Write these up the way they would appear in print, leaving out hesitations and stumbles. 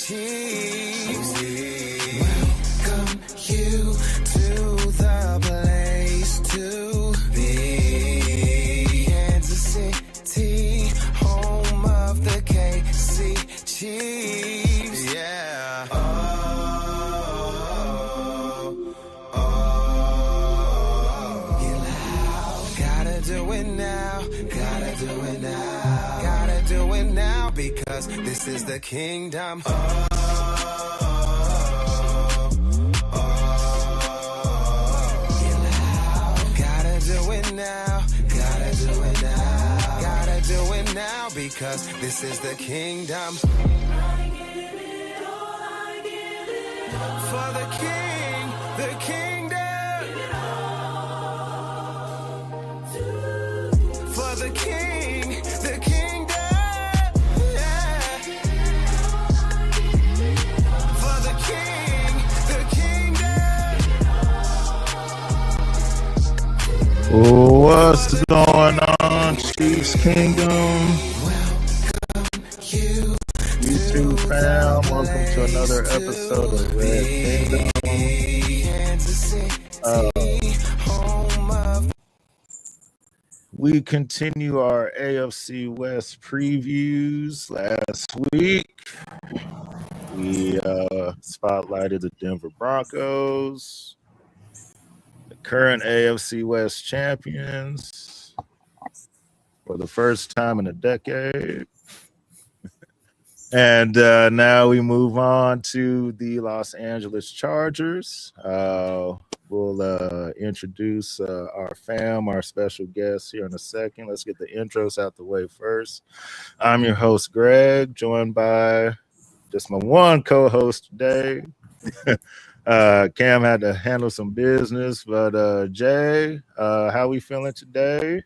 Chiefs. Welcome you to the place to be. Kansas City, home of the KC Chiefs. Yeah. Get loud. Gotta do it now. Gotta do it now. Gotta do it now because this is the kingdom. Because this is the kingdom. I give it all, I give it all. For the king, the kingdom. Give it all for the king, the kingdom. Yeah. For the king, the kingdom. What's going on, Chiefs Kingdom? YouTube fam, welcome to another episode of Red Kingdom. We continue our AFC West previews. Last week, we spotlighted the Denver Broncos, the current AFC West champions for the first time in a decade. And now we move on to the Los Angeles Chargers. We'll introduce our special guests here in a second. Let's get the intros out the way first. I'm your host, Greg, joined by just my one co-host today. Cam had to handle some business, but Jay, how we feeling today?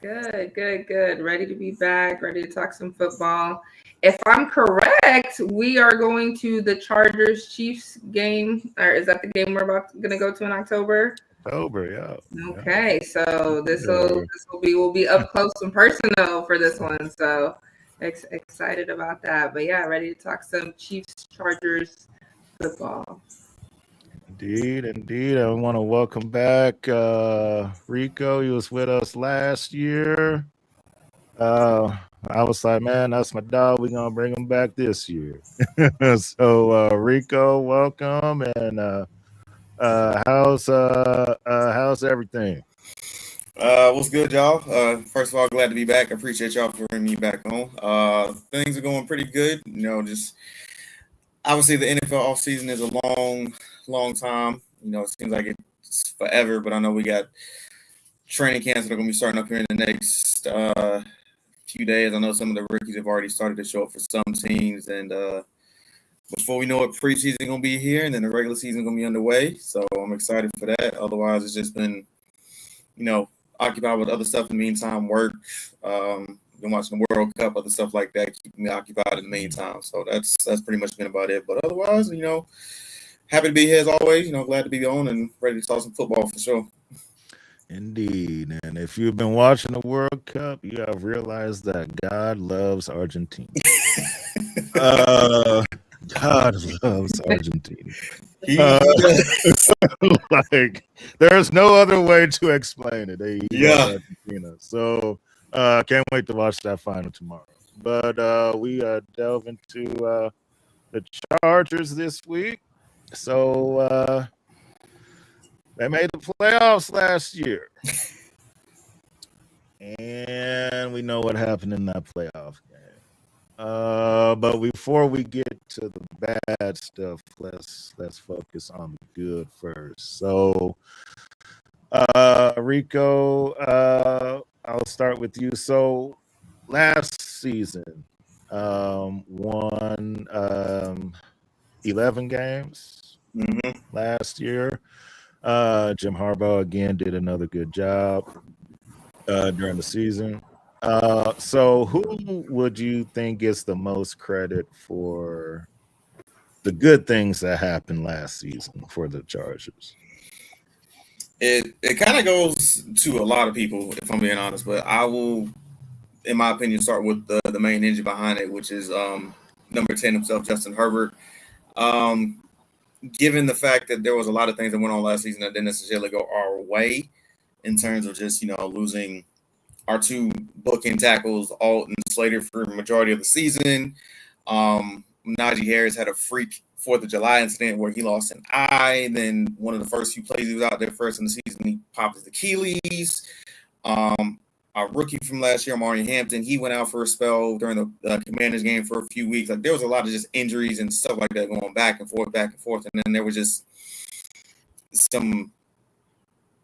Good. Ready to be back, ready to talk some football. If I'm correct, we are going to the Chargers-Chiefs game, or is that the game we're going to go to in October? October, yeah. Okay, so we'll be up close and personal for this one. So excited about that. But yeah, ready to talk some Chiefs-Chargers football. Indeed. I want to welcome back Rico. He was with us last year. I was like, man, that's my dog. We're going to bring him back this year. So, Rico, welcome. And how's everything? What's good, y'all? First of all, glad to be back. I appreciate y'all for bringing me back on. Things are going pretty good. Just obviously the NFL offseason is a long time. It seems like it's forever, but I know we got training camps that are going to be starting up here in the next few days. I know some of the rookies have already started to show up for some teams, and before we know it, preseason going to be here, and then the regular season going to be underway. So I'm excited for that. Otherwise, it's just been, occupied with other stuff in the meantime, work, been watching the World Cup, other stuff like that, keeping me occupied in the meantime. So that's pretty much been about it. But otherwise, happy to be here as always. Glad to be on and ready to talk some football for sure. Indeed. And if you've been watching the World Cup, you have realized that God loves Argentina. God loves Argentina. Like, there's no other way to explain it. Love Argentina. So can't wait to watch that final tomorrow. But we delve into the Chargers this week. So they made the playoffs last year. And we know what happened in that playoff game. But before we get to the bad stuff, let's focus on the good first. So, Rico, I'll start with you. So, last season, won 11 games last year. Jim Harbaugh again did another good job during the season. So who would you think gets the most credit for the good things that happened last season for the Chargers? It kind of goes to a lot of people, if I'm being honest, but I will, in my opinion, start with the main engine behind it, which is number 10 himself, Justin Herbert. Given the fact that there was a lot of things that went on last season that didn't necessarily go our way in terms of just, losing our two booking tackles, Alt and Slater, for the majority of the season. Najee Harris had a freak 4th of July incident where he lost an eye. Then one of the first few plays he was out there first in the season, he popped his Achilles. Our rookie from last year, Amari Hampton, he went out for a spell during the Commanders game for a few weeks. Like, there was a lot of just injuries and stuff like that going back and forth. And then there was just some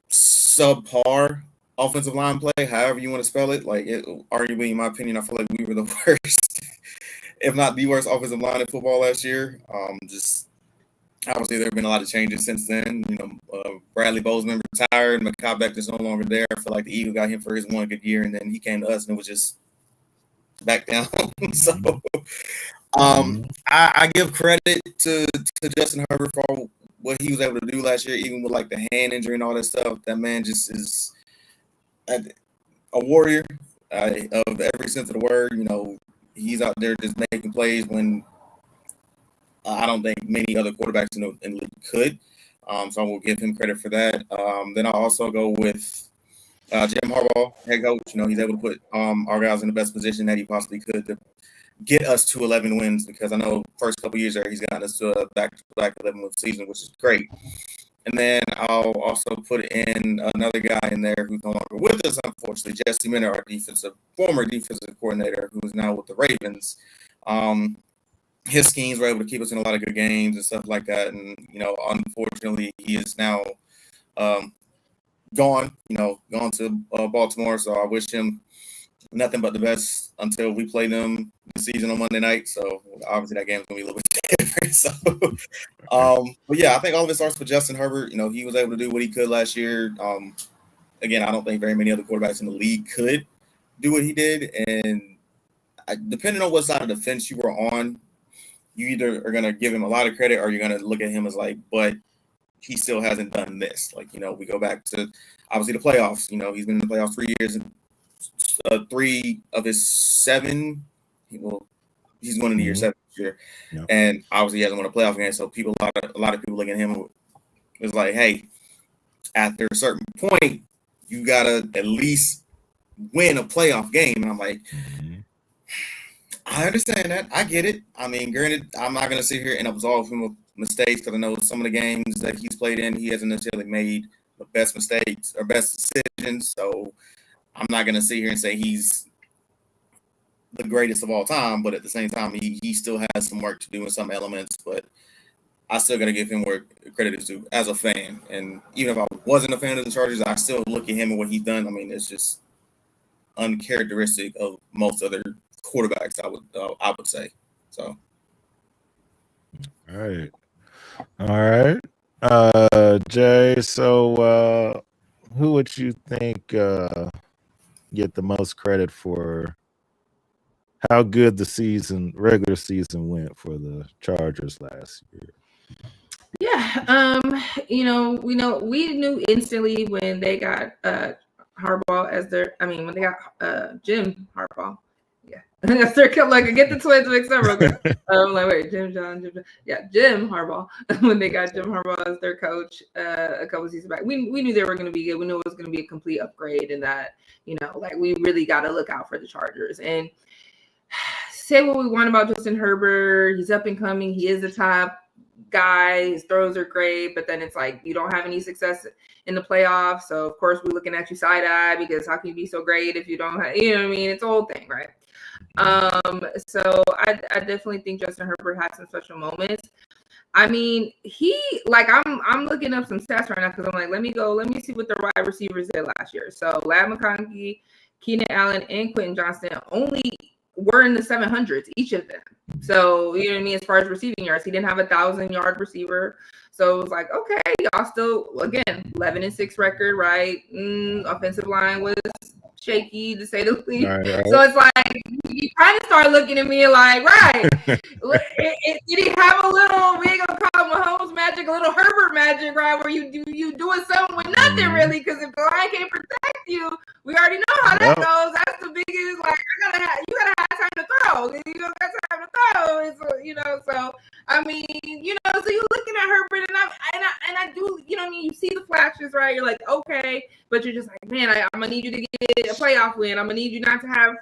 subpar offensive line play, however you want to spell it. Like, arguably, in my opinion, I feel like we were the worst, if not the worst offensive line in football last year. Just obviously there have been a lot of changes since then. Bradley Bozeman retired, Mekhi Becton is no longer there. I feel like the Eagles got him for his one good year, and then he came to us and it was just back down. So I give credit to Justin Herbert for what he was able to do last year, even with like the hand injury and all that stuff. That man just is a warrior of every sense of the word. He's out there just making plays when I don't think many other quarterbacks in the league could. So I will give him credit for that. Then I'll also go with Jim Harbaugh, head coach. He's able to put our guys in the best position that he possibly could to get us to 11 wins, because I know first couple years there he's gotten us to a back-to-back 11-win season, which is great. And then I'll also put in another guy in there who's no longer with us, unfortunately, Jesse Minter, our former defensive coordinator, who is now with the Ravens. His schemes were able to keep us in a lot of good games and stuff like that. And, unfortunately, he is now gone to Baltimore. So I wish him nothing but the best until we play them this season on Monday night. So obviously that game's going to be a little bit different. So, but yeah, I think all of it starts with Justin Herbert. He was able to do what he could last year. Again, I don't think very many other quarterbacks in the league could do what he did. And depending on what side of the fence you were on, you either are going to give him a lot of credit or you're going to look at him as like, but he still hasn't done this. Like, we go back to obviously the playoffs. He's been in the playoffs 3 years, and 3 of his 7, he's winning the year 7 this year. Yep. And obviously he hasn't won a playoff game. So a lot of people looking at him is like, hey, after a certain point, you got to at least win a playoff game. And I'm like, I understand that. I get it. I mean, granted, I'm not going to sit here and absolve him of mistakes, because I know some of the games that he's played in, he hasn't necessarily made the best mistakes or best decisions. So I'm not going to sit here and say he's the greatest of all time, but at the same time, he still has some work to do in some elements. But I still got to give him where credit is due as a fan. And even if I wasn't a fan of the Chargers, I still look at him and what he's done. I mean, it's just uncharacteristic of most other quarterbacks, I would say. So, all right, Jay. So, who would you think get the most credit for how good the regular season went for the Chargers last year? Yeah, we knew instantly when they got Harbaugh as when they got Jim Harbaugh. Yeah, that's their like I get the twins mixed up real quick. I'm like, wait, Jim Harbaugh. When they got Jim Harbaugh as their coach a couple seasons back, we knew they were going to be good. We knew it was going to be a complete upgrade, and that like we really got to look out for the Chargers. And say what we want about Justin Herbert, he's up and coming. He is the top guy. His throws are great, but then it's like you don't have any success in the playoffs. So of course we're looking at you side eye, because how can you be so great if you don't have, what I mean? It's a whole thing, right? So I definitely think Justin Herbert had some special moments. I mean, I'm looking up some stats right now, because I'm like, let me see what the wide receivers did last year. So Lad McConkey, Keenan Allen, and Quentin Johnston only were in the 700s, each of them. So, you know what I mean? As far as receiving yards, he didn't have 1,000-yard receiver. So it was like, okay, y'all still, again, 11-6 record, right? Offensive line was shaky to say the least. Right. So it's like you kind of start looking at me like, right? Did he have a little? We ain't gonna call him Mahomes magic, a little Herbert magic, right? Where you doing something with nothing really, because if the line can't protect you, we already know how that goes. That's the biggest. Like you gotta have time to throw. You don't got time to throw. It's, so I mean, so you're looking at Herbert, and I do, you see the flashes, right? You're like, okay, but you're just like, man, I'm gonna need you to get a playoff win. I'm gonna need you not to have,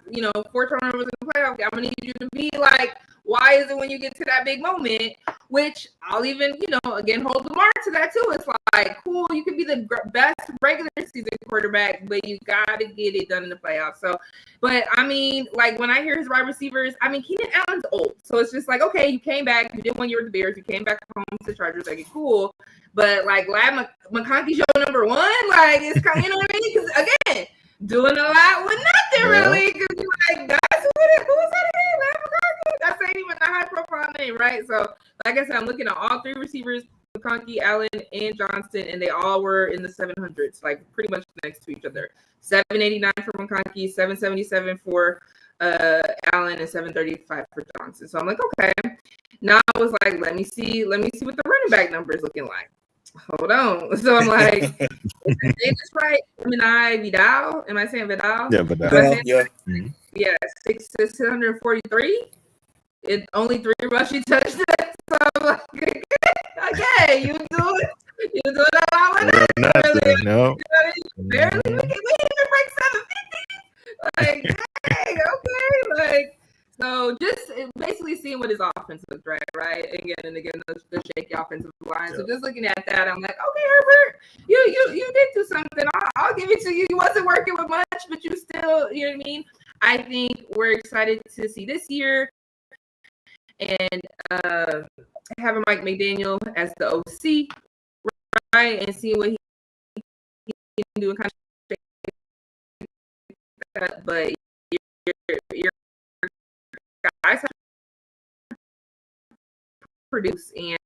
4 turnovers in the playoff game. I'm gonna need you to be like, why is it when you get to that big moment, which I'll even, again, hold the mark to that too. It's like, cool, you can be the best regular season quarterback, but you got to get it done in the playoffs. So, but I mean, like when I hear his wide receivers, I mean, Keenan Allen's old. So it's just like, okay, you came back, you did 1 year with the Bears, you came back home to the Chargers, like, cool. But like Lad McConkey's your number 1, like it's kind of, you know what I mean? Because again, doing a lot with nothing really. Because you're like, that's who was that again? Lad McConkey? That's ain't even a high profile name, right? So like I said, I'm looking at all 3 receivers, McConkey, Allen, and Johnston, and they all were in the 700s, like pretty much next to each other. 789 for McConkey, 777 for Allen, and 735 for Johnson. So I'm like, okay. Now I was like, let me see what the running back number is looking like. Hold on. So I'm like, is the name is right? Vidal? Am I saying Vidal? Yeah, Vidal. Yeah. Yeah, 643. It only 3 rushing touchdowns. So I'm like, okay, you do it a lot with nothing, really. No. Barely, we didn't even break 750. Like, dang, okay, like. So just basically seeing what his offense looks right? Again, the shaky offensive line. So just looking at that, I'm like, okay, Herbert, you did do something. I'll give it to you. You wasn't working with much, but you still, you know what I mean? I think we're excited to see this year and having Mike McDaniel as the OC, right, and see what he can do and kind of shake that. But your guys have to produce and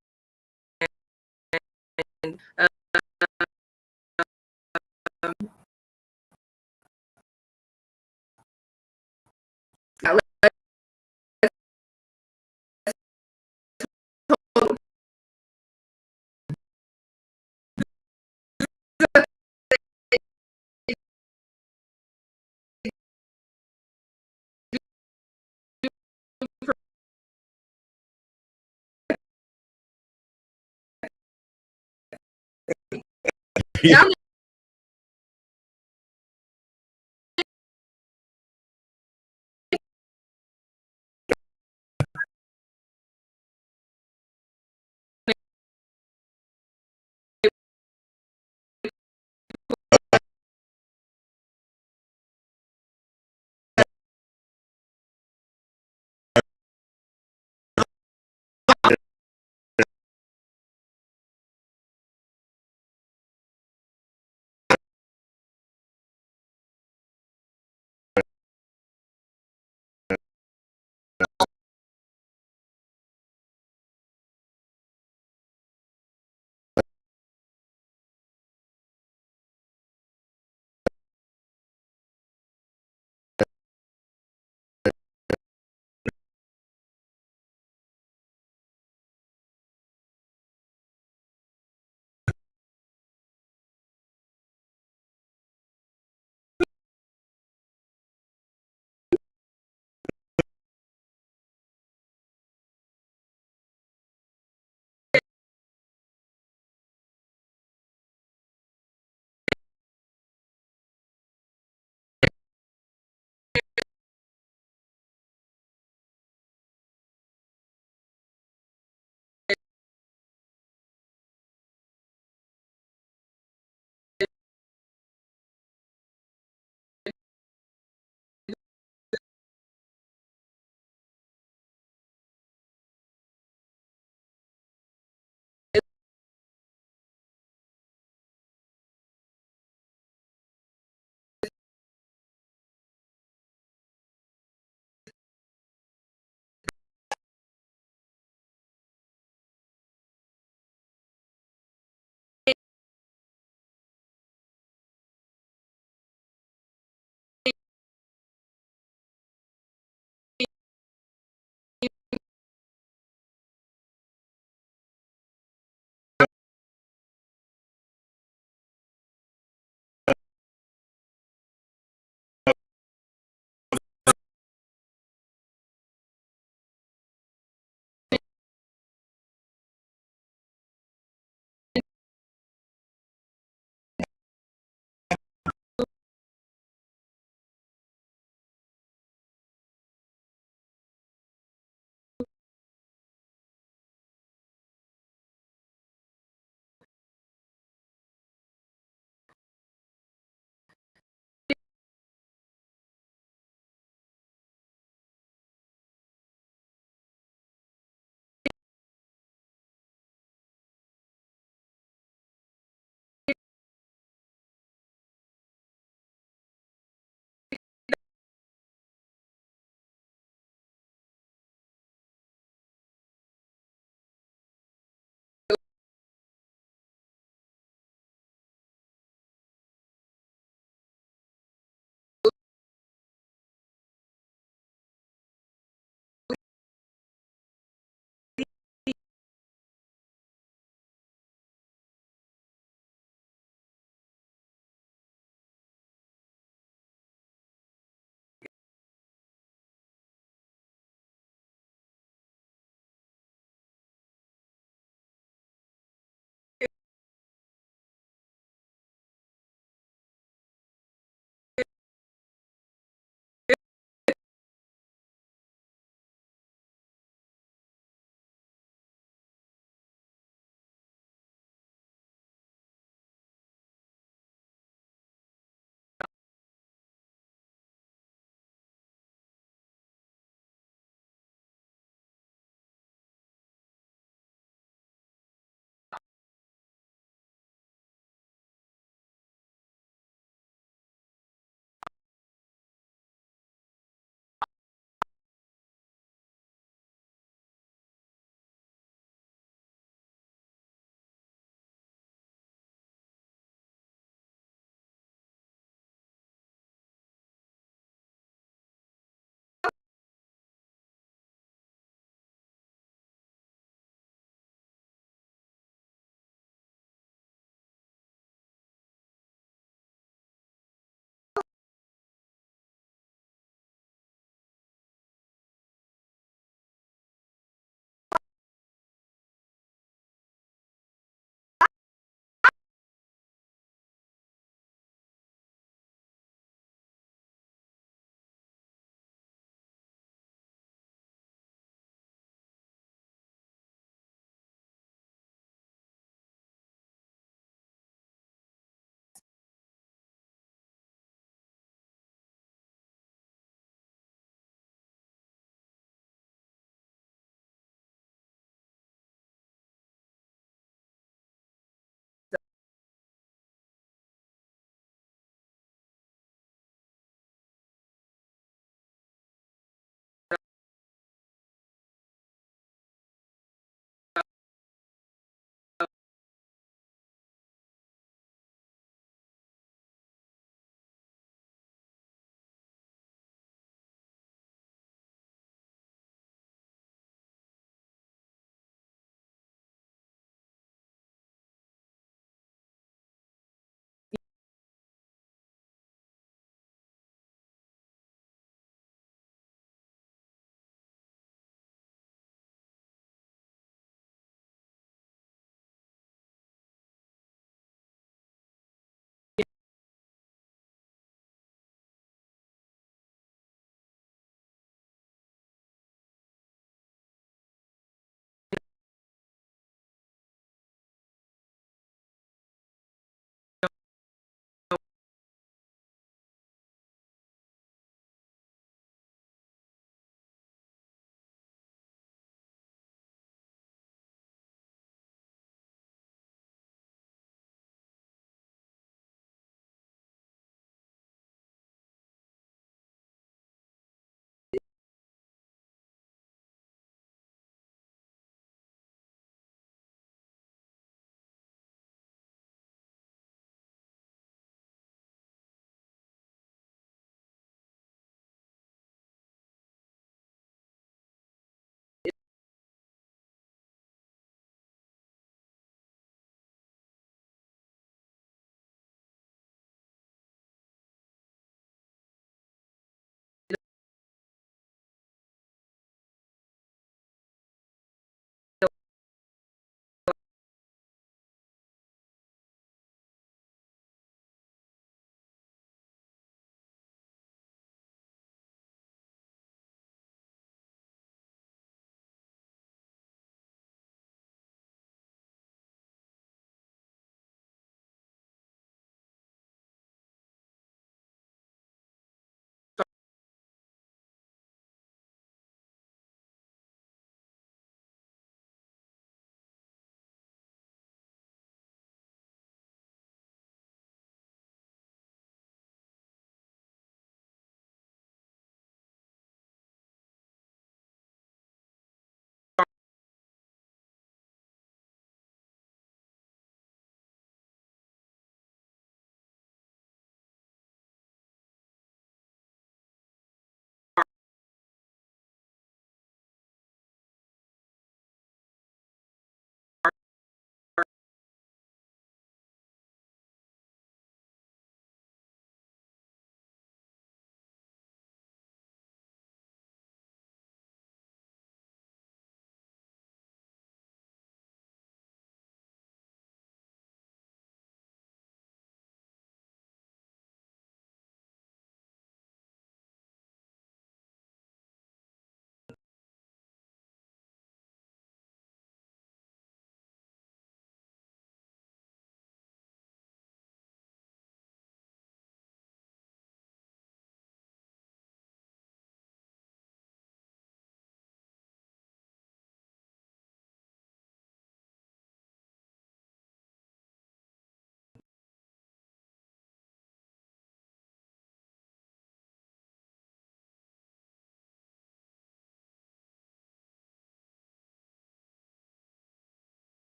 Yeah.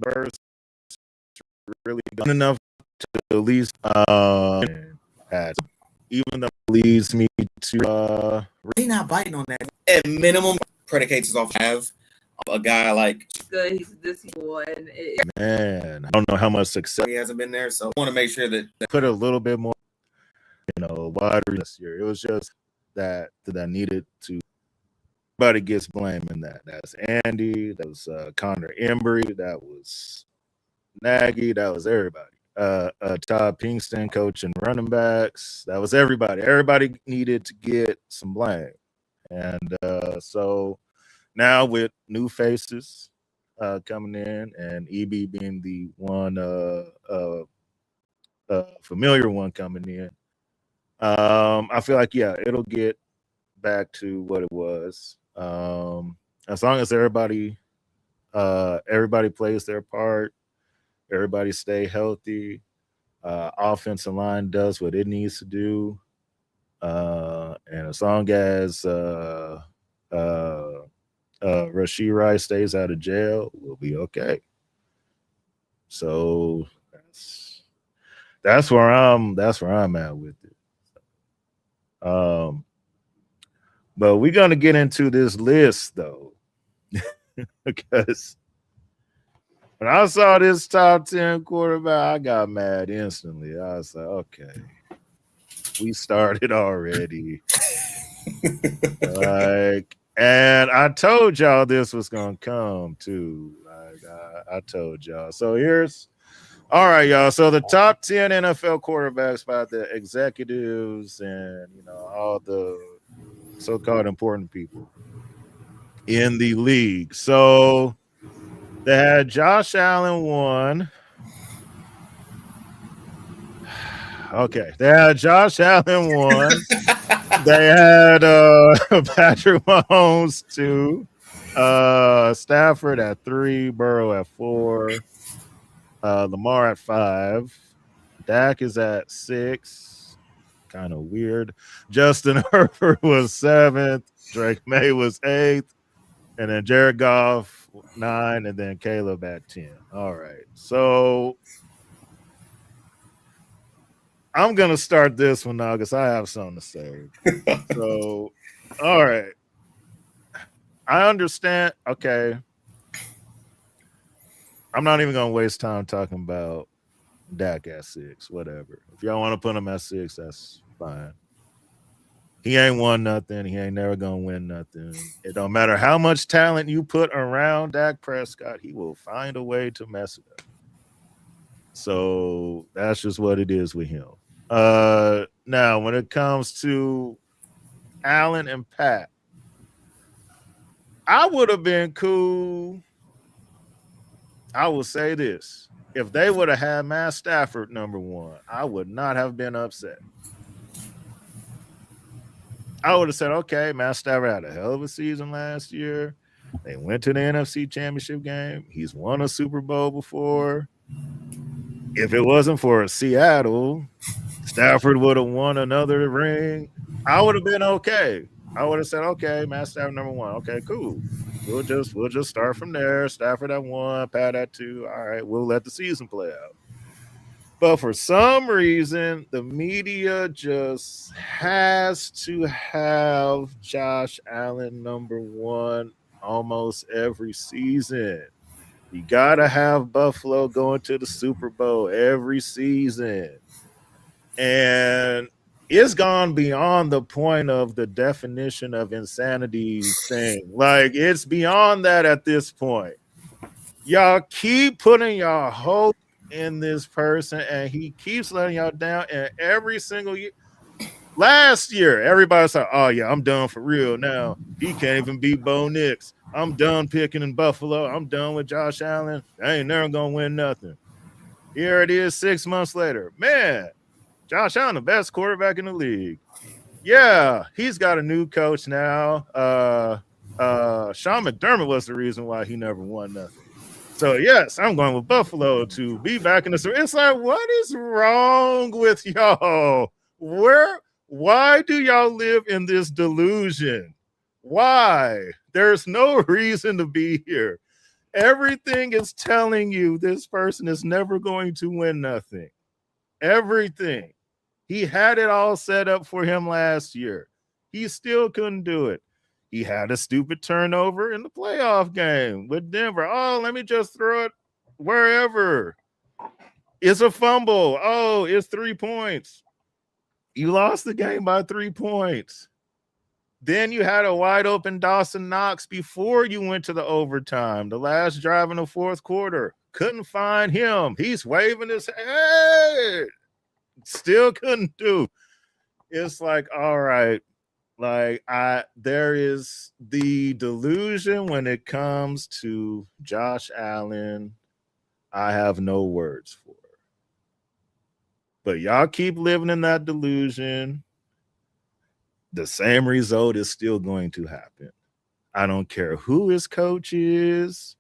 verse really good enough to at least even though it leads me to He not biting on that. At minimum, predicates off have a guy like good. He's this one. Man, I don't know how much success he hasn't been there, so I want to make sure that put a little bit more, wider this year. It was just that needed to. Everybody gets blame in that. That's Andy. That was Connor Embry. That was Nagy. That was everybody. Todd Pinkston coaching running backs. That was everybody. Everybody needed to get some blame, and so now with new faces coming in, and EB being the one familiar one coming in, I feel like it'll get back to what it was. As long as everybody plays their part, everybody stay healthy, offensive line does what it needs to do, and as long as Rashee Rice stays out of jail, we'll be okay. So that's where I'm at with it. But we're gonna get into this list though, because when I saw this top 10 quarterback, I got mad instantly. I was like, okay, we started already. And I told y'all this was gonna come too. I told y'all. So all right, y'all. So the top 10 NFL quarterbacks by the executives and all the so-called important people in the league. So they had Josh Allen 1. Okay, they had Josh Allen 1. They had Patrick Mahomes 2, Stafford at 3, Burrow at 4, Lamar at 5, Dak is at 6, kind of weird. Justin Herbert was 7th, Drake May was 8th, and then Jared Goff 9, and then Caleb at 10. All right, so I'm going to start this one now because I have something to say. So, all right. I understand. Okay. I'm not even going to waste time talking about Dak at 6, whatever. If y'all want to put him at 6, that's fine. He ain't won nothing. He ain't never going to win nothing. It don't matter how much talent you put around Dak Prescott, he will find a way to mess it up. So that's just what it is with him. Now, when it comes to Allen and Pat, I would have been cool. I will say this. If they would have had Matt Stafford number 1, I would not have been upset. I would have said, okay, Matt Stafford had a hell of a season last year. They went to the NFC Championship game. He's won a Super Bowl before. If it wasn't for Seattle, Stafford would have won another ring. I would have been okay. I would have said, okay, Matt Stafford number 1. Okay, cool. We'll just start from there. Stafford at 1, Pat at 2. All right, we'll let the season play out. But for some reason, the media just has to have Josh Allen number 1 almost every season. You got to have Buffalo going to the Super Bowl every season. And it's gone beyond the point of the definition of insanity thing. Like, it's beyond that at this point. Y'all keep putting y'all hope in this person, and he keeps letting y'all down. And every single year, last year, everybody's like, oh, yeah, I'm done for real now. He can't even beat Bo Nix. I'm done picking in Buffalo. I'm done with Josh Allen. I ain't never going to win nothing. Here it is 6 months later. Man, Josh Allen, the best quarterback in the league. Yeah, he's got a new coach now. Sean McDermott was the reason why he never won nothing. So, yes, I'm going with Buffalo to be back in the – it's like, what is wrong with y'all? Why do y'all live in this delusion? Why? There's no reason to be here. Everything is telling you this person is never going to win nothing. Everything. He had it all set up for him last year. He still couldn't do it. He had a stupid turnover in the playoff game with Denver. Oh, let me just throw it wherever. It's a fumble. Oh, it's 3 points. You lost the game by 3 points. Then you had a wide open Dawson Knox before you went to the overtime, the last drive in the fourth quarter. Couldn't find him. He's waving his head. Still couldn't do. It's like, all right, like there is the delusion when it comes to Josh Allen. I have no words for it. But y'all keep living in that delusion. The same result is still going to happen. I don't care who his coach is,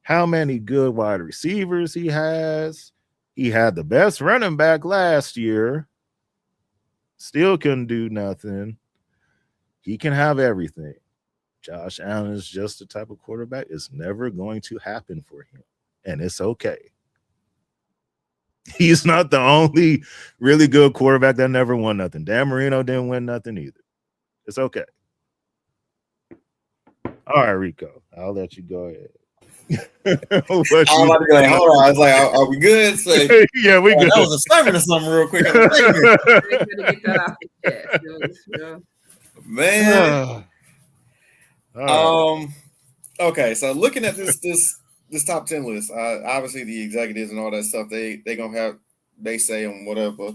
how many good wide receivers he has. He had the best running back last year. Still couldn't do nothing. He can have everything. Josh Allen is just the type of quarterback. It's never going to happen for him. And it's okay. He's not the only really good quarterback that never won nothing. Dan Marino didn't win nothing either. It's okay. All right, Rico, I'll let you go ahead. I'm about to go like, hold on. I was like, are we good? So, yeah, we good. That was a sermon or something real quick. Get that off the chest. Man. Okay, so looking at this top 10 list, obviously the executives and all that stuff, they gonna have they say on whatever.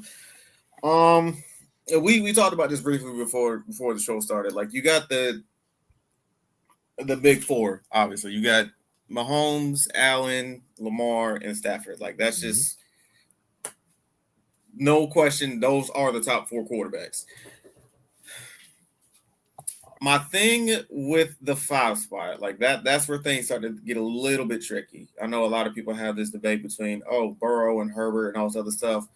We talked about this briefly before the show started. Like, you got the big four, obviously. You got Mahomes, Allen, Lamar, and Stafford. Like, that's just no question. Those are the top four quarterbacks. My thing with the 5 spot, like that's where things start to get a little bit tricky. I know a lot of people have this debate between, Burrow and Herbert and all this other stuff.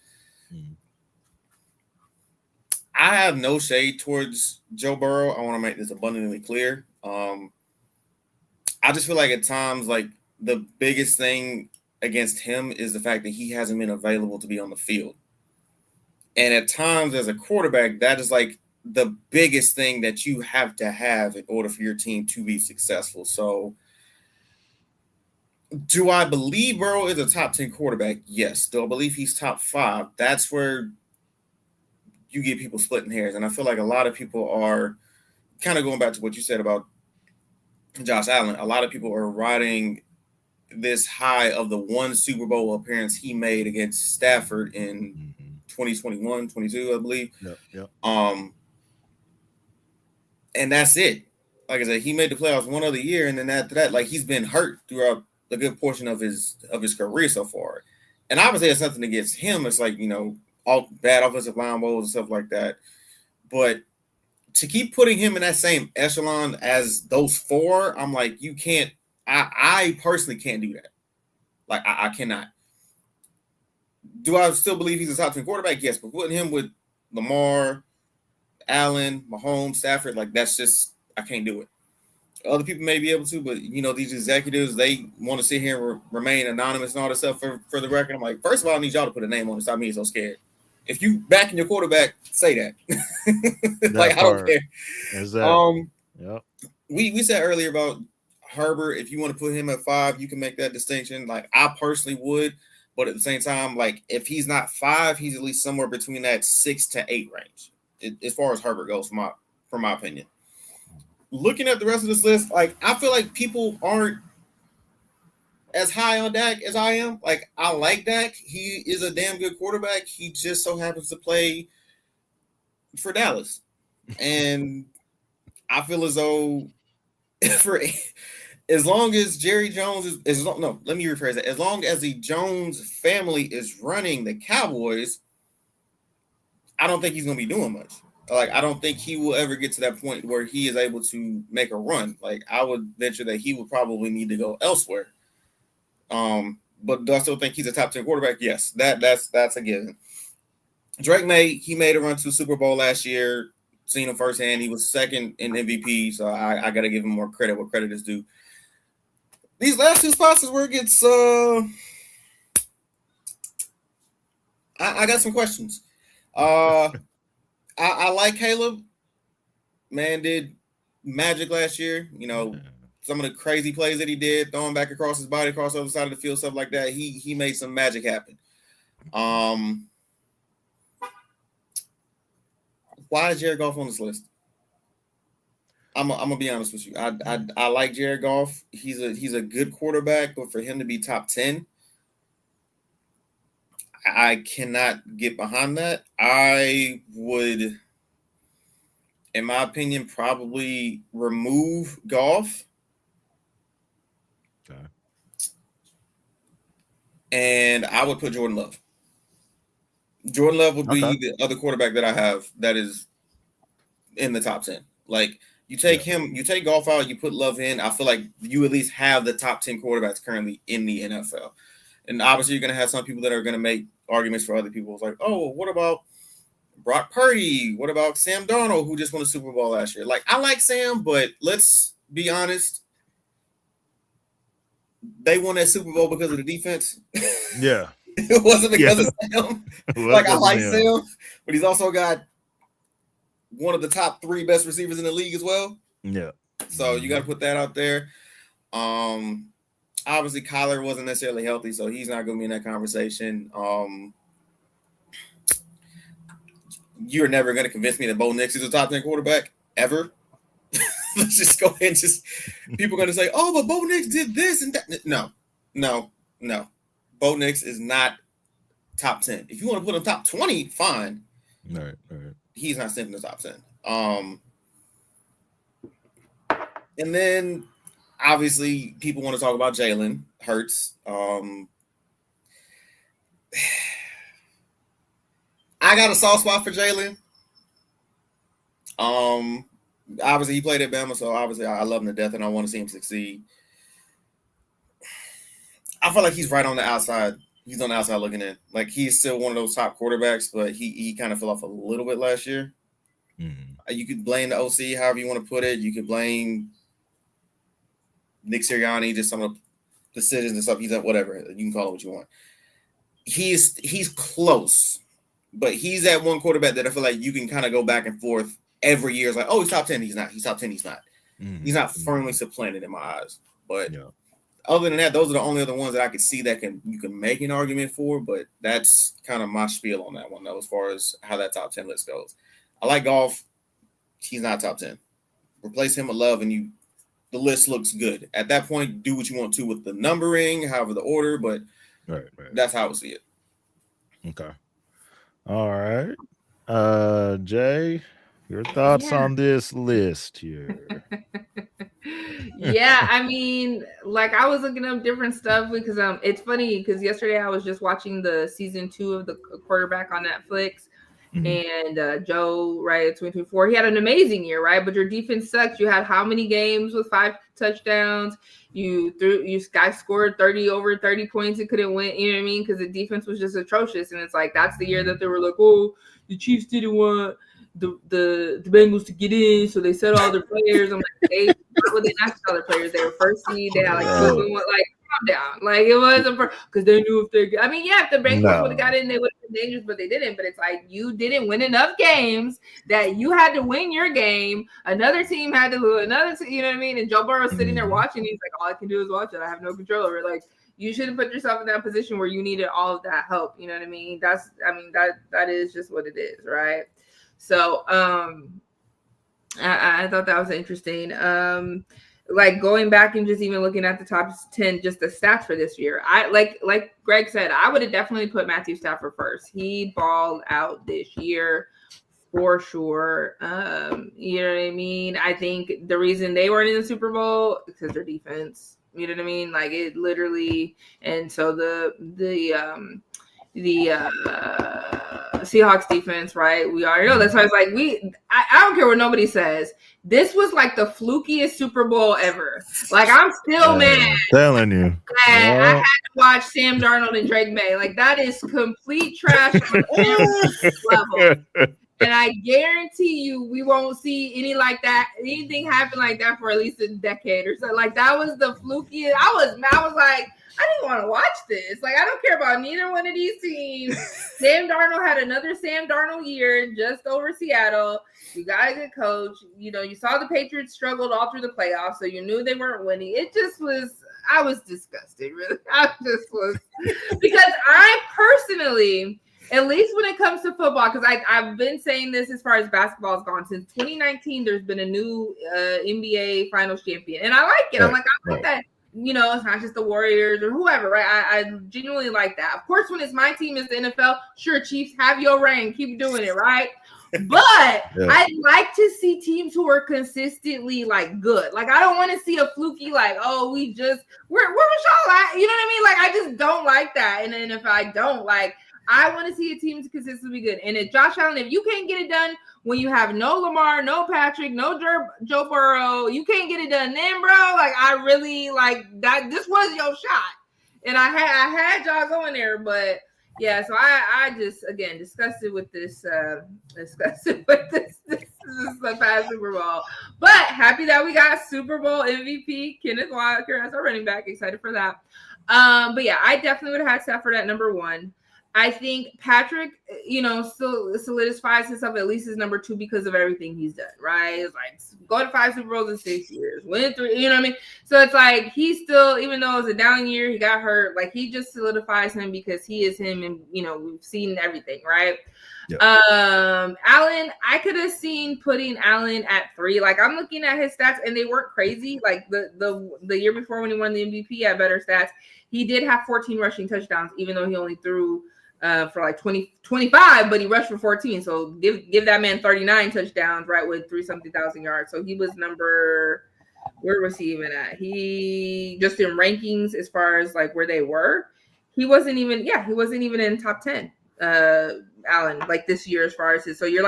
I have no shade towards Joe Burrow. I want to make this abundantly clear. I just feel like at times, like, the biggest thing against him is the fact that he hasn't been available to be on the field. And at times as a quarterback, that is like the biggest thing that you have to have in order for your team to be successful. So do I believe Burrow is a top 10 quarterback? Yes. Do I believe he's top 5? That's where you get people splitting hairs. And I feel like a lot of people are kind of going back to what you said about Josh Allen. A lot of people are riding this high of the one Super Bowl appearance he made against Stafford in 2021, 22, I believe. Yep. And that's it. Like I said, he made the playoffs one other year, and then after that, like, he's been hurt throughout a good portion of his career so far. And obviously, it's nothing against him. It's like, all bad offensive line woes and stuff like that. But to keep putting him in that same echelon as those four, I'm like, you can't. I personally can't do that. Like, I cannot. Do I still believe he's a top 10 quarterback? Yes, but putting him with Lamar, Allen, Mahomes, Stafford, like, that's just, I can't do it. Other people may be able to, but these executives, they want to sit here and remain anonymous and all this stuff for the record. I'm like, first of all, I need y'all to put a name on it. Stop being so scared. If you backing your quarterback, say that. Like, I don't care. Exactly. Yep. We said earlier about Herbert. If you want to put him at 5, you can make that distinction. Like, I personally would, but at the same time, like, if he's not 5, he's at least somewhere between that 6 to 8 range, as far as Herbert goes, from my opinion. Looking at the rest of this list, like, I feel like people aren't as high on Dak as I am. Like, I like Dak. He is a damn good quarterback. He just so happens to play for Dallas. And I feel as though as long as Jerry Jones let me rephrase that. As long as the Jones family is running the Cowboys, I don't think he's going to be doing much. Like, I don't think he will ever get to that point where he is able to make a run. Like, I would venture that he would probably need to go elsewhere. But do I still think he's a top 10 quarterback? Yes, that's a given. Drake made a run to Super Bowl last year. Seen him firsthand. He was second in MVP, so I got to give him more credit where credit is due. these last two spots is where it gets. I got some questions. I like Caleb. Man did magic last year. You know, some of the crazy plays that he did, throwing back across his body, across the other side of the field, stuff like that. He made some magic happen. Why is Jared Goff on this list? I'm gonna be honest with you. I like Jared Goff. He's a good quarterback, but for him to be top 10, I cannot get behind that. I would, in my opinion, probably remove Goff. Okay. And I would put Jordan Love. Jordan Love would be the other quarterback that I have that is in the top 10. Like, you take him, you take Goff out, you put Love in, I feel like you at least have the top 10 quarterbacks currently in the NFL. And obviously, you're going to have some people that are going to make arguments for other people. It's like, oh, what about Brock Purdy? What about Sam Darnold, who just won a Super Bowl last year? Like, I like Sam, but let's be honest. They won that Super Bowl because of the defense. Yeah. It wasn't because of Sam. Like, I like Sam, but he's also got one of the top 3 best receivers in the league as well. Yeah. So you got to put that out there. Obviously, Kyler wasn't necessarily healthy, so he's not going to be in that conversation. You're never going to convince me that Bo Nix is a top 10 quarterback ever. Let's just go ahead and just – people are going to say, oh, but Bo Nix did this and that. No. Bo Nix is not top 10. If you want to put him top 20, fine. Right. He's not sitting in the top 10. And then – obviously, people want to talk about Jalen Hurts. I got a soft spot for Jalen. Obviously, he played at Bama, so obviously I love him to death, and I want to see him succeed. I feel like he's right on the outside. He's on the outside looking in. Like, he's still one of those top quarterbacks, but he kind of fell off a little bit last year. Mm-hmm. You could blame the OC, however you want to put it. You could blame Nick Sirianni, just some of the decisions and stuff he's done, whatever. You can call it what you want. He's close, but he's that one quarterback that I feel like you can kind of go back and forth every year. It's like, oh, he's top 10. He's not. He's top 10. He's not. Mm-hmm. He's not firmly supplanted in my eyes. But other than that, those are the only other ones that I could see that you can make an argument for. But that's kind of my spiel on that one, though, as far as how that top 10 list goes. I like Goff. He's not top 10. Replace him with Love, and the list looks good. At that point, do what you want to with the numbering, however the order, but that's how I would see it. Okay. All right. Jay, your thoughts on this list here? Yeah, I mean, like, I was looking up different stuff because it's funny because yesterday I was just watching the season 2 of the Quarterback on Netflix. Mm-hmm. And Joe, right, 2024, he had an amazing year, right? But your defense sucks. You had how many games with 5 touchdowns? You guys scored over 30 points and couldn't win, you know what I mean? Because the defense was just atrocious. And it's like, that's the year that they were like, oh, the Chiefs didn't want the Bengals to get in, so they set all their players. I'm like, why would they not set all their players? They were first seed. They had like calm down. Like, it wasn't because they knew if they're. I mean, yeah, if the Bengals would have got in, they would have been dangerous, but they didn't. But it's like you didn't win enough games that you had to win your game. Another team had to lose. You know what I mean? And Joe Burrow's sitting there watching. He's like, all I can do is watch it. I have no control over it. Like, you shouldn't put yourself in that position where you needed all of that help. You know what I mean? That is just what it is, right? So I thought that was interesting. Like going back and just even looking at the top 10, just the stats for this year. I like Greg said, I would have definitely put Matthew Stafford first. He balled out this year for sure. You know what I mean? I think the reason they weren't in the Super Bowl is because their defense. You know what I mean? Like it literally, and so the Seahawks defense, right? We already know that's why it's like I don't care what nobody says. This was like the flukiest Super Bowl ever. Like I'm still mad. Telling you. I had to watch Sam Darnold and Drake May. Like that is complete trash on every level. And I guarantee you we won't see anything happen like that for at least a decade or so. Like that was the flukiest. I was like, I didn't want to watch this. Like, I don't care about neither one of these teams. Sam Darnold had another Sam Darnold year just over Seattle. You got a good coach. You know, you saw the Patriots struggled all through the playoffs, so you knew they weren't winning. It just was, I was disgusted, really. I just was. Because I personally, at least when it comes to football, because I've been saying this as far as basketball has gone, since 2019, there's been a new NBA Finals champion. And I like it. I'm like, I like that. You know, it's not just the Warriors or whoever, right? I genuinely like that. Of course, when it's my team, it's the NFL. Sure, Chiefs, have your reign. Keep doing it, right? But I'd like to see teams who are consistently, like, good. Like, I don't want to see a fluky, like, oh, where was y'all at? You know what I mean? Like, I just don't like that. And then if I don't, like, I want to see a team consistently good. And if Josh Allen, if you can't get it done when you have no Lamar, no Patrick, no Joe Burrow, you can't get it done then, bro. Like, I really like that. This was your shot. And I had y'all going there, but yeah, so I just, again, disgusted with this this is the past Super Bowl. But happy that we got Super Bowl MVP Kenneth Walker as our running back. Excited for that. But yeah, I definitely would have had Stafford at number 1. I think Patrick, you know, still solidifies himself at least as number 2 because of everything he's done, right? It's like go to 5 Super Bowls in 6 years, win 3, you know what I mean? So it's like he's still, even though it was a down year, he got hurt, like he just solidifies him because he is him, and you know, we've seen everything, right? Yep. Allen, I could have seen putting Allen at 3. Like I'm looking at his stats and they weren't crazy. Like the year before when he won the MVP, he had better stats. He did have 14 rushing touchdowns, even though he only threw for like 25, but he rushed for 14. So give that man 39 touchdowns, right, with 3-something thousand yards. So he was where was he even at? He just in rankings as far as like where they were, he wasn't even in top 10. Allen, like this year as far as his, so you're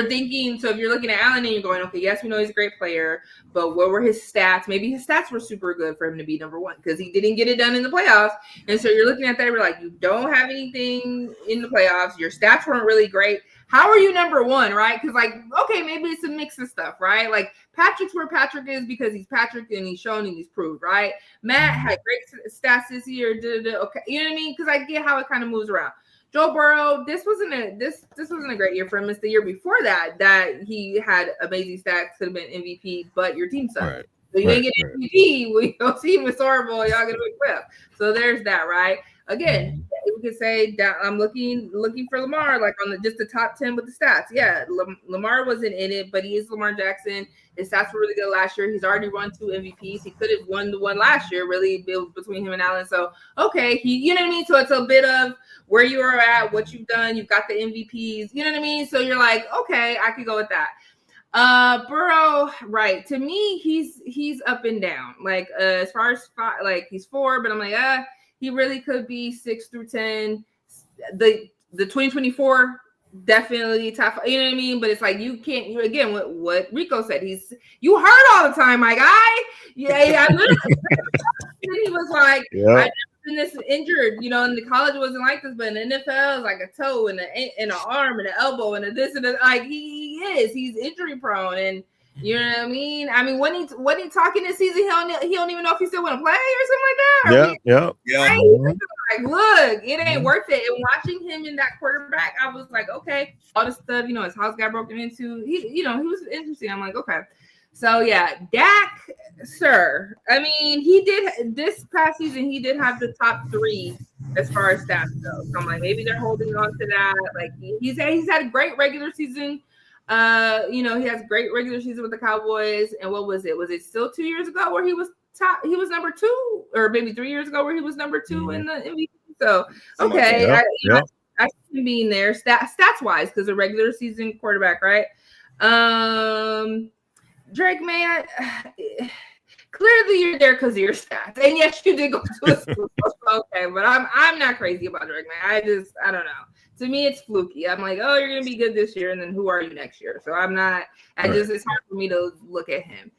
thinking, so if you're looking at Allen and you're going, okay, yes, we know he's a great player, but what were his stats? Maybe his stats were super good for him to be number 1 because he didn't get it done in the playoffs. And so you're looking at that, you're like, you don't have anything in the playoffs, your stats weren't really great. How are you number 1, right? Because like, okay, maybe it's a mix of stuff, right? Like Patrick's where Patrick is because he's Patrick and he's shown and he's proved, right? Matt had great stats this year, okay, you know what I mean? Because I get how it kind of moves around. Joe Burrow, this wasn't a great year for him. It's the year before that he had amazing stats, could have been MVP, but your team sucked. Right. So you didn't get MVP. We don't see him as horrible. Y'all gonna be whipped. So there's that, right? Again, we could say that I'm looking for Lamar, like on just the top 10 with the stats. Yeah, Lamar wasn't in it, but he is Lamar Jackson. His stats were really good last year. He's already run 2 MVPs. He could have won the one last year, really built between him and Allen. So okay, you know what I mean? So it's a bit of where you are at, what you've done. You've got the MVPs. You know what I mean? So you're like, okay, I could go with that. Burrow, right? To me, he's up and down. Like as far as 5, like he's 4, but I'm like, he really could be 6 through 10. The 2024 definitely top. You know what I mean? But it's like again what Rico said. You hurt all the time, my guy. Yeah. I literally he was like, I've never been this injured. You know, in the college it wasn't like this, but in the NFL it's like a toe and an arm and an elbow and a this and a, like he's injury prone. And you know what I mean? I mean, when he talking this season, he don't even know if he still want to play or something like that. Yeah. Right? Like, look, it ain't worth it. And watching him in that quarterback, I was like, okay, all this stuff, you know, his house got broken into. He was interesting. I'm like, okay. So yeah, Dak, sir. I mean, he did this past season. He did have the top 3 as far as stats go. So I'm like, maybe they're holding on to that. Like he's had a great regular season. You know, he has great regular season with the Cowboys. And what was it? Was it still 2 years ago where he was top? He was number 2, or maybe 3 years ago where he was number 2 in the MVP. So okay, I see him being there stats wise because a regular season quarterback, right? Drake, man, clearly you're there because of your stats, and yes, you did go to a school. Okay, but I'm not crazy about Drake, man. I don't know. To me, it's fluky. I'm like, oh, you're gonna be good this year, and then who are you next year? So I'm not. It's hard for me to look at him.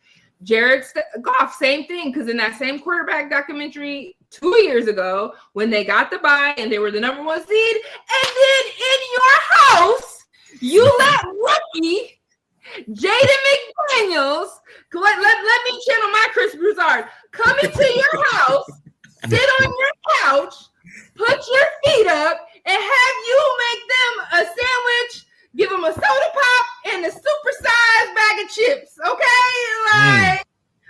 Jared Goff, same thing, because in that same quarterback documentary 2 years ago, when they got the bye and they were the number 1 seed, and then in your house, You let rookie Jaden McDaniels, let me channel my Chris Broussard, come into your house, sit on your couch, put your feet up, and have you make them a sandwich, give them a soda pop, and a super-sized bag of chips, okay? Like,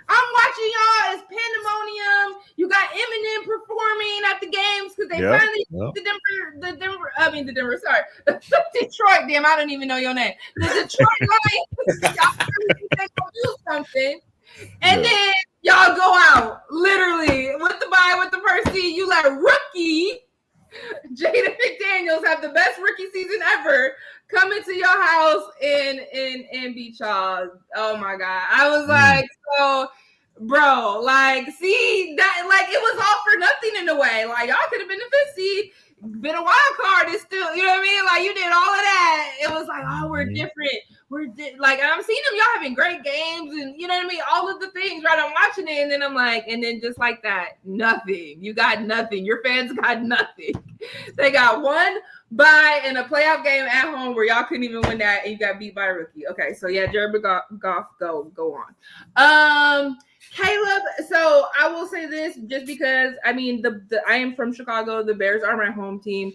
I'm watching y'all as pandemonium. You got Eminem performing at the games because they finally the Detroit. Damn, I don't even know your name. The Detroit Lions. Y'all really think they gonna do something, and then y'all go out literally with the bye with the first seed. You let rookie Jaden McDaniels have the best rookie season ever come into your house and beat y'all. Oh my God. I was like, so bro, like, see that, like, it was all for nothing in a way. Like, y'all could have been the 5th seed, been a wild card, and still, you know what I mean? Like, you did all of that. It was like, oh, we're different. Like, I'm seeing them, y'all having great games, and you know what I mean? All of the things, right? I'm watching it, and then I'm like, and then just like that, nothing. You got nothing. Your fans got nothing. They got one bye in a playoff game at home where y'all couldn't even win that, and you got beat by a rookie. Okay, so yeah, Jared Goff, go on. Caleb, so I will say this just because, I mean, I am from Chicago. The Bears are my home team.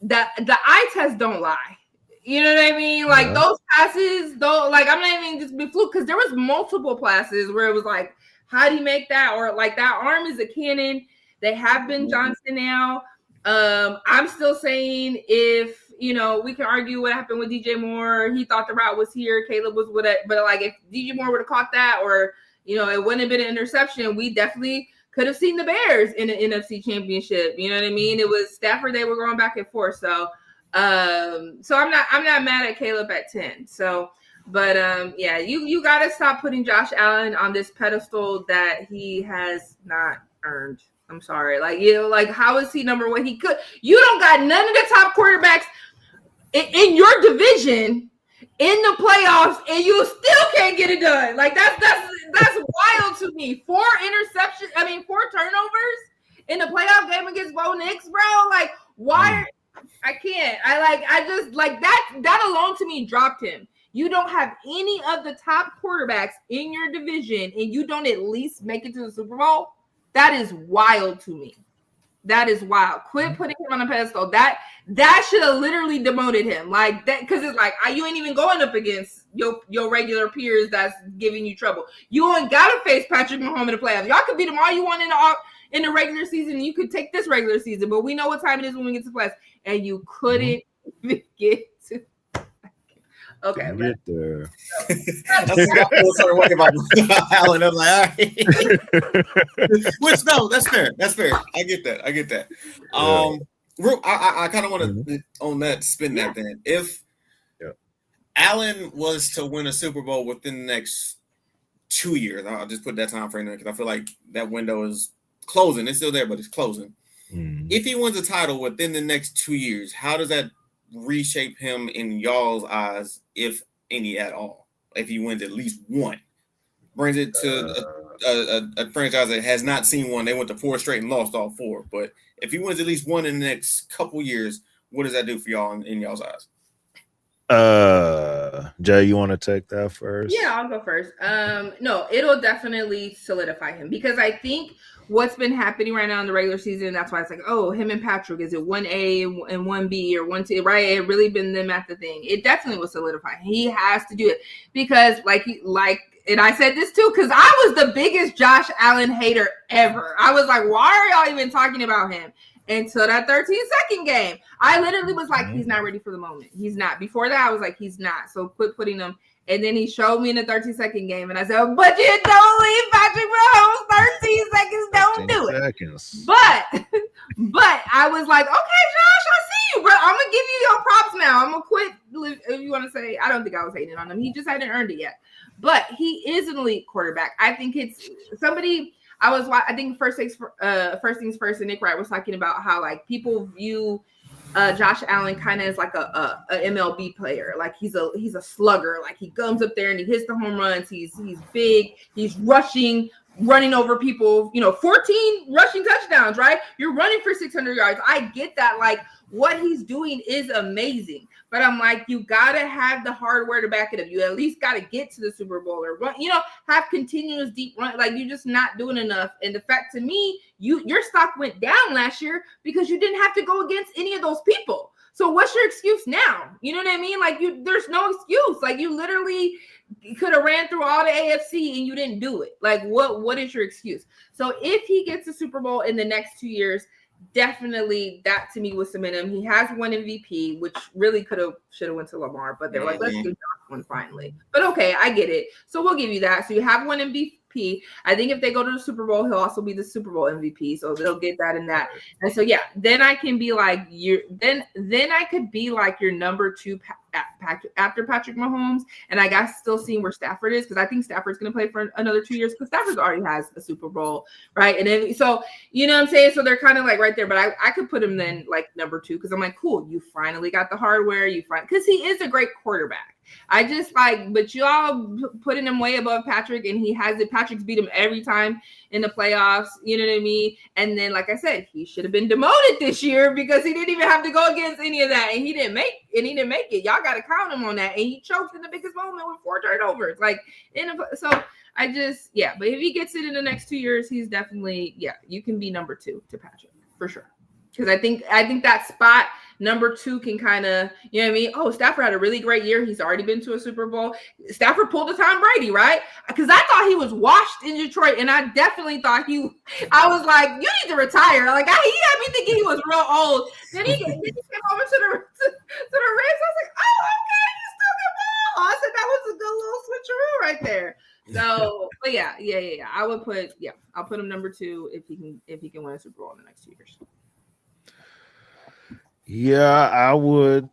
The eye test don't lie. You know what I mean? Like, those passes, though, like, I'm not even just be fluke because there was multiple passes where it was like, how do you make that? Or like, that arm is a cannon. They have Ben Johnson now. I'm still saying if, you know, we can argue what happened with DJ Moore. He thought the route was here. Caleb was with it. But like, if DJ Moore would have caught that, or, you know, it wouldn't have been an interception, we definitely could have seen the Bears in the NFC Championship. You know what I mean? It was Stafford. They were going back and forth. So, so I'm not mad at Caleb at 10. So, but yeah, you got to stop putting Josh Allen on this pedestal that he has not earned. I'm sorry. Like, you know, like, how is he number one? He could. You don't got none of the top quarterbacks in your division in the playoffs, and you still can't get it done. Like, that's wild to me. 4 turnovers in the playoff game against Bo Nix, bro. Like, why? I can't. I just like that alone to me dropped him. You don't have any of the top quarterbacks in your division, and you don't at least make it to the Super Bowl. That is wild to me. That is wild. Quit putting him on a pedestal. That should have literally demoted him. Like that, because it's like you ain't even going up against your regular peers that's giving you trouble. You ain't gotta face Patrick Mahomes in the playoffs. Y'all could beat him all you want in the regular season, and you could take this regular season, but we know what time it is when we get to the playoffs, and you couldn't get to. Okay, get there. That's what I started working about Allen. I'm like, all right. Which no, that's fair. That's fair. I get that. I kind of want to on that spin that then. If Allen was to win a Super Bowl within the next 2 years, I'll just put that time frame there because I feel like that window is closing. It's still there, but it's closing. If he wins a title within the next 2 years, how does that reshape him in y'all's eyes, if any at all? If he wins at least one, brings it to a franchise that has not seen one. They went to 4 straight and lost all 4. But if he wins at least one in the next couple years, what does that do for y'all in y'all's eyes? Jay, you want to take that first? Yeah, I'll go first. No, it'll definitely solidify him because I think what's been happening right now in the regular season, that's why it's like, oh, him and Patrick, is it 1A and 1B or 1-2, right? It really been them at the thing. It definitely will solidify. He has to do it because and I said this too, because I was the biggest Josh Allen hater ever. I was like, why are y'all even talking about him? Until that 13-second game. I literally was like, he's not ready for the moment. He's not. Before that, I was like, he's not. So quit putting him. And then he showed me in the 13-second game. And I said, but you don't leave Patrick Mahomes 13 seconds. Don't do it. Seconds. But I was like, okay, Josh, I see you, bro. I'm going to give you your props now. I'm going to quit. If you want to say, I don't think I was hating on him. He just hadn't earned it yet. But he is an elite quarterback. I think it's somebody... I think first things first, and Nick Wright was talking about how like people view Josh Allen kind of as like a MLB player. Like he's a slugger. Like he comes up there and he hits the home runs. He's big. He's running over people. 14 rushing touchdowns. Right? You're running for 600 yards. I get that. Like what he's doing is amazing. But I'm like, you gotta have the hardware to back it up. You at least gotta get to the Super Bowl or run, have continuous deep run. Like you're just not doing enough. And the fact to me, your stock went down last year because you didn't have to go against any of those people. So what's your excuse now? You know what I mean? Like there's no excuse. Like you literally could have ran through all the AFC and you didn't do it. Like what is your excuse? So if he gets a Super Bowl in the next 2 years, definitely that to me was cement him. He has one MVP, which really should have went to Lamar, but they're like, let's give Josh one finally. But okay, I get it. So we'll give you that. So you have one MVP. I think if they go to the Super Bowl, he'll also be the Super Bowl MVP. So they'll get that and that. And so yeah, then I can be like then I could be like your number 2 after Patrick Mahomes. And I got still seeing where Stafford is, because I think Stafford's going to play for another 2 years because Stafford already has a Super Bowl, right? And then so you know what I'm saying. So they're kind of like right there, but I could put him then like number 2 because I'm like, cool, you finally got the hardware, because he is a great quarterback. I just but y'all putting him way above Patrick, and he has it. Patrick's beat him every time in the playoffs. You know what I mean? And then, like I said, he should have been demoted this year because he didn't even have to go against any of that, and he didn't make it. Y'all got to count him on that, and he choked in the biggest moment with 4 turnovers. But if he gets it in the next 2 years, he's definitely you can be number 2 to Patrick for sure. Because I think that spot number 2 can kind of, you know what I mean? Oh, Stafford had a really great year. He's already been to a Super Bowl. Stafford pulled a Tom Brady, right? Because I thought he was washed in Detroit, and I definitely thought I was like, you need to retire. Like, he had me thinking he was real old. Then he came over to the Rams. I was like, oh, okay, you still get ball. I said that was a good little switcheroo right there. So, but yeah. I'll put him number 2 if he can win a Super Bowl in the next 2 years. Yeah, I would.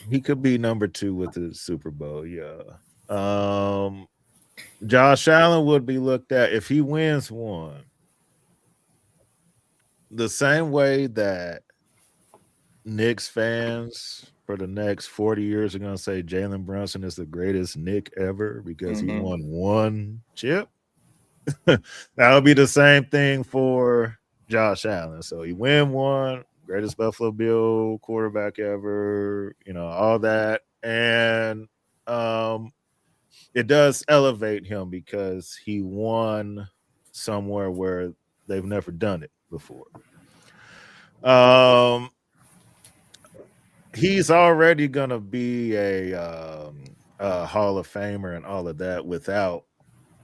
He could be number 2 with the Super Bowl. Yeah. Josh Allen would be looked at if he wins one the same way that Knicks fans for the next 40 years are going to say Jalen Brunson is the greatest Knick ever because he won one chip. That would be the same thing for Josh Allen. So he win one. Greatest Buffalo Bill quarterback ever, all that. And it does elevate him because he won somewhere where they've never done it before. He's already going to be a Hall of Famer and all of that without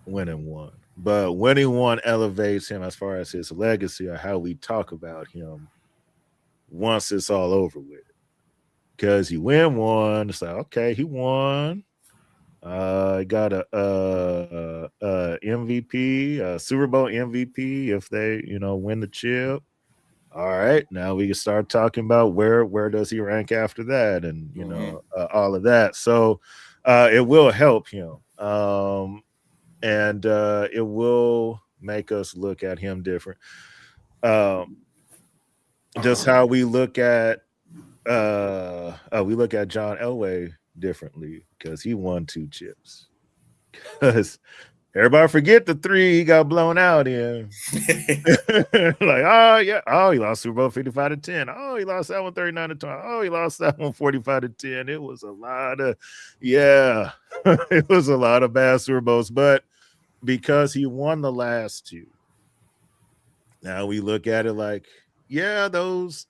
winning one. But winning one elevates him as far as his legacy or how we talk about him once it's all over with. Because he win one, it's like, okay, he won. Got a MVP, a Super Bowl MVP if they, win the chip. All right, now we can start talking about where does he rank after that, and all of that. So it will help him, and it will make us look at him different. Just how we look at John Elway differently because he won 2 chips. Because everybody forget the 3 he got blown out in. He lost Super Bowl 55-10. Oh, he lost that one 39-20. Oh, he lost that one 45-10. It was a lot of it was a lot of bad Super Bowls, but because he won the last 2, now we look at it like, those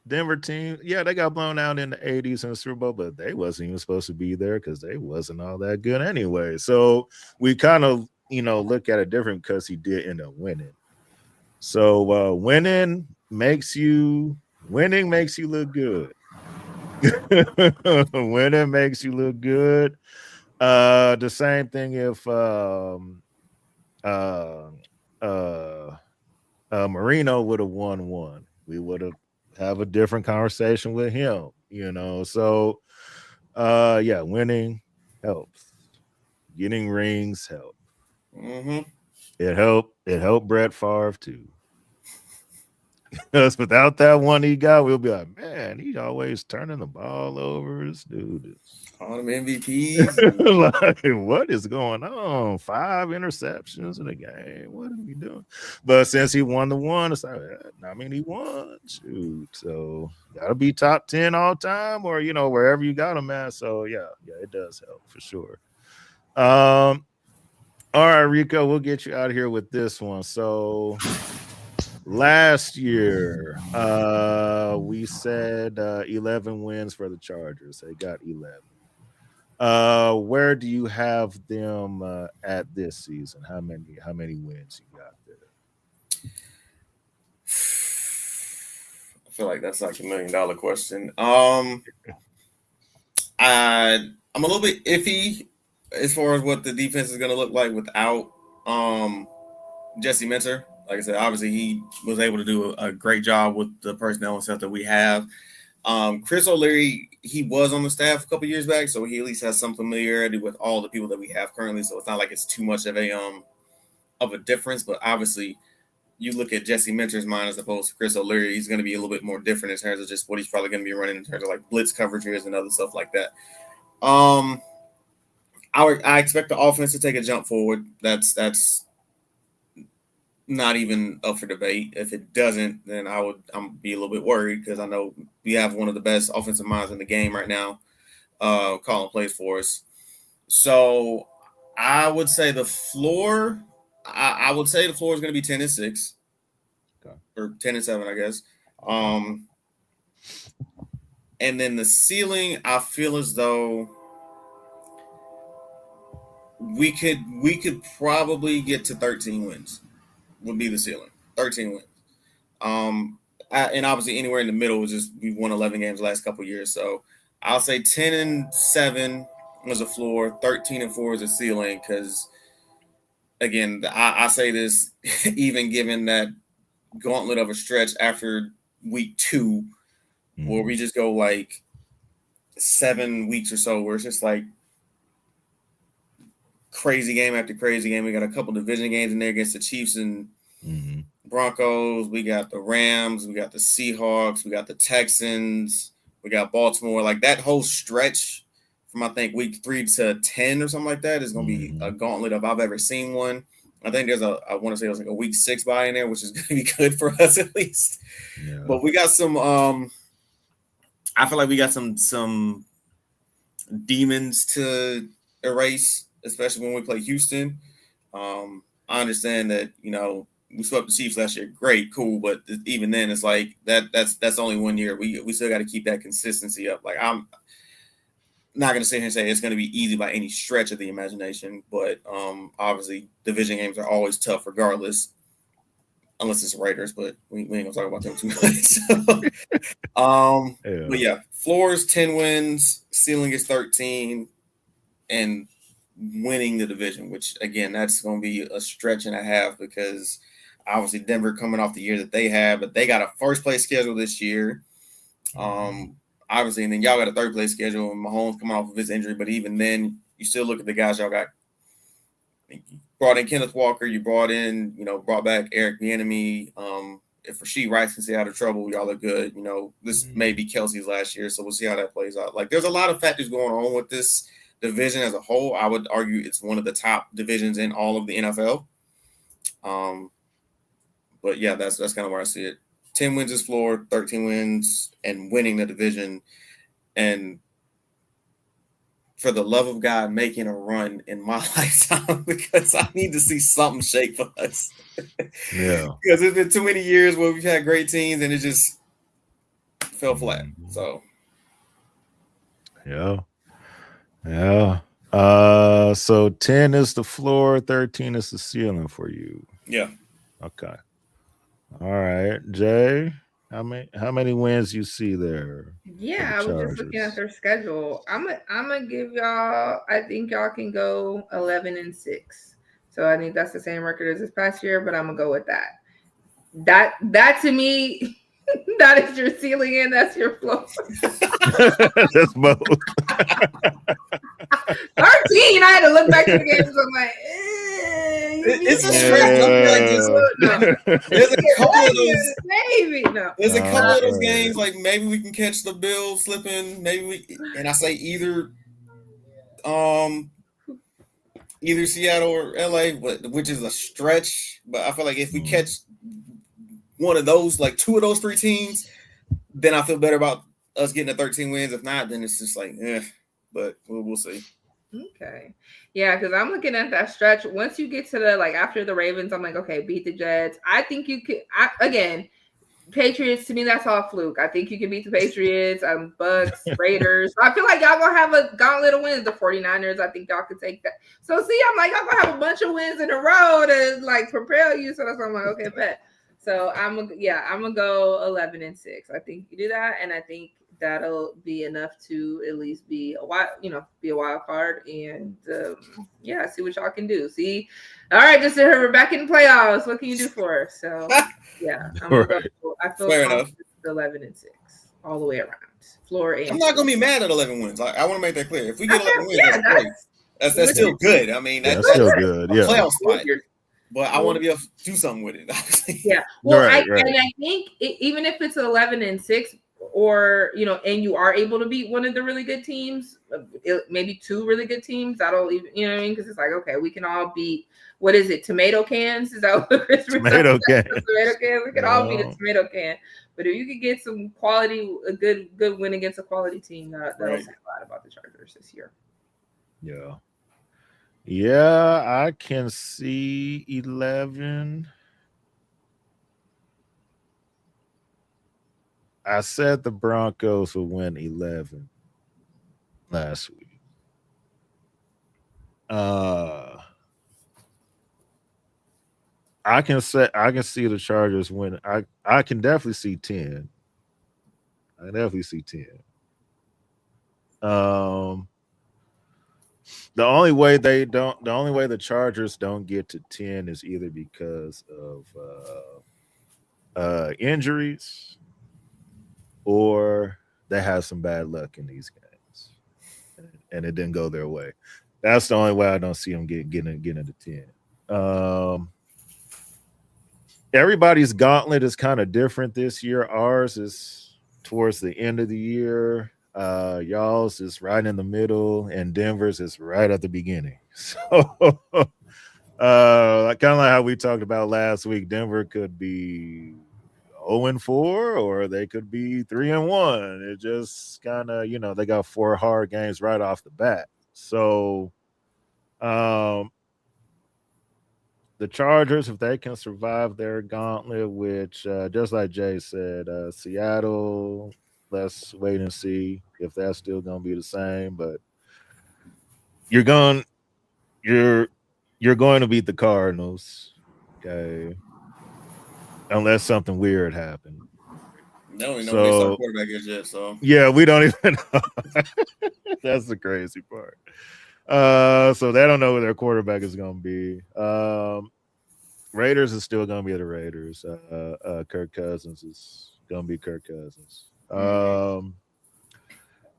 Denver team, they got blown out in the 80s in the Super Bowl, but they wasn't even supposed to be there because they wasn't all that good anyway. So we kind of, look at it different because he did end up winning. So winning makes you look good. Winning makes you look good. The same thing if Marino would have won one. We would have a different conversation with him, So, winning helps. Getting rings help. It helped Brett Favre too. Because without that one he got, we'll be like, man, he's always turning the ball over. This dude is all them MVPs. like, what is going on? 5 interceptions in a game. What are we doing? But since he won the one, it's like, I mean, he won. Shoot. So gotta be top 10 all time, or wherever you got him at. So yeah, it does help for sure. All right, Rico, we'll get you out of here with this one. So last year, we said 11 wins for the Chargers. They got 11. Where do you have them at this season? How many wins you got there? I feel like that's like $1 million question. I'm a little bit iffy as far as what the defense is going to look like without Jesse Minter. Like I said, obviously he was able to do a great job with the personnel and stuff that we have. Chris O'Leary, he was on the staff a couple years back, so he at least has some familiarity with all the people that we have currently. So it's not like it's too much of a difference. But obviously, you look at Jesse Minter's mind as opposed to Chris O'Leary, he's going to be a little bit more different in terms of just what he's probably going to be running in terms of like blitz coverages and other stuff like that. I expect the offense to take a jump forward. That's not even up for debate. If it doesn't, then I'm be a little bit worried because I know we have one of the best offensive minds in the game right now, calling plays for us. So I would say the floor. I would say the floor is going to be 10-6, okay, or 10-7, I guess. And then the ceiling, I feel as though we could probably get to 13 wins. Would be the ceiling. 13 wins. And obviously anywhere in the middle was just we won 11 games the last couple of years. So I'll say 10-7 was a floor, 13-4 is a ceiling. Because again, I say this even given that gauntlet of a stretch after week 2, where we just go like 7 weeks or so, where it's just like crazy game after crazy game. We got a couple division games in there against the Chiefs and Broncos. We got the Rams. We got the Seahawks. We got the Texans. We got Baltimore. Like that whole stretch from I think week 3 to 10 or something like that is going to be a gauntlet if I've ever seen one. I think there's I want to say it was like a week 6 bye in there, which is going to be good for us at least. Yeah. But we got some. I feel like we got some demons to erase, especially when we play Houston. I understand that, we swept the Chiefs last year. Great, cool. But even then, it's like that's only 1 year. We still got to keep that consistency up. Like, I'm not going to sit here and say it's going to be easy by any stretch of the imagination. But obviously, division games are always tough regardless, unless it's Raiders. But we ain't going to talk about them too much. But yeah, floor is 10 wins. Ceiling is 13. And winning the division, which again, that's going to be a stretch and a half because obviously Denver coming off the year that they have, but they got a first place schedule this year. Obviously, and then y'all got a third place schedule and Mahomes coming off of his injury, but even then you still look at the guys y'all got. You brought in Kenneth Walker, you brought back Eric Bieniemy. If Rashee Rice can stay out of trouble, y'all are good. This may be Kelsey's last year, so we'll see how that plays out. Like, there's a lot of factors going on with this division as a whole. I would argue it's one of the top divisions in all of the NFL. But yeah, that's kind of where I see it. 10 wins is floor, 13 wins, and winning the division. And for the love of God, making a run in my lifetime because I need to see something shake for us. Yeah. Because it's been too many years where we've had great teams and it just fell flat. So. Yeah. So 10 is the floor, 13 is the ceiling for you. Yeah. Okay. All right, Jay. How many wins you see there? Yeah, I was just looking at their schedule. I'm gonna give y'all. I think y'all can go 11-6. So I think that's the same record as this past year, but I'm gonna go with that. That to me, that is your ceiling and that's your floor. That's both. 13. I had to look back to the games. I'm like, It's a stretch. I feel like there's a couple of those. Maybe no. There's a couple of those games like maybe we can catch the Bills slipping. Maybe we, and I say either Seattle or LA, which is a stretch. But I feel like if we catch one of those, like two of those three teams, then I feel better about us getting the 13 wins. If not, then it's just like, but we'll see. Okay. Yeah, because I'm looking at that stretch. Once you get to the, like, after the Ravens, I'm like, okay, beat the Jets. I think you could, again, Patriots, to me, that's all fluke. I think you can beat the Patriots, Bucks, Raiders. I feel like y'all going to have a gauntlet of wins. The 49ers, I think y'all could take that. So, see, I'm like, y'all going to have a bunch of wins in a row to, like, propel you. So that's why I'm like, okay, bet. So, I'm going to go 11-6. I think you do that, and I think that'll be enough to at least be a wild card, and see what y'all can do. See, all right, just we're back in the playoffs. What can you do for us? So yeah, I feel enough. 11-6 all the way around. Floor. I'm not gonna be mad at 11 wins. I want to make that clear. If we get 11 wins, that's still good. I mean, that's still good. Yeah, playoff spot. But I want to be able to do something with it. Obviously. Yeah. Well, and I think even if it's 11-6. Or, and you are able to beat one of the really good teams, maybe two really good teams, that'll even, you know what I mean? Because it's like, okay, we can all beat, what is it, tomato cans? Is that what Chris tomato cans? Tomato cans. We can all beat a tomato can. But if you could get some quality, a good win against a quality team, that'll say a lot about the Chargers this year. Yeah. Yeah, I can see 11. I said the Broncos will win 11 last week. I can see the Chargers win. I can definitely see 10. I definitely see 10. The only way the Chargers don't get to 10 is either because of injuries, or they have some bad luck in these games, and it didn't go their way. That's the only way I don't see them getting to 10. Everybody's gauntlet is kind of different this year. Ours is towards the end of the year. Y'all's is right in the middle, and Denver's is right at the beginning. So, kind of like how we talked about last week, Denver could be 0-4, or they could be 3-1. It just kind of, they got 4 hard games right off the bat. So, the Chargers, if they can survive their gauntlet, which just like Jay said, Seattle, let's wait and see if that's still going to be the same. But you're going to beat the Cardinals, okay? Unless something weird happened. No, we know what their quarterback is yet. So yeah, we don't even know. That's the crazy part. So they don't know who their quarterback is going to be. Raiders is still going to be the Raiders. Kirk Cousins is going to be Kirk Cousins.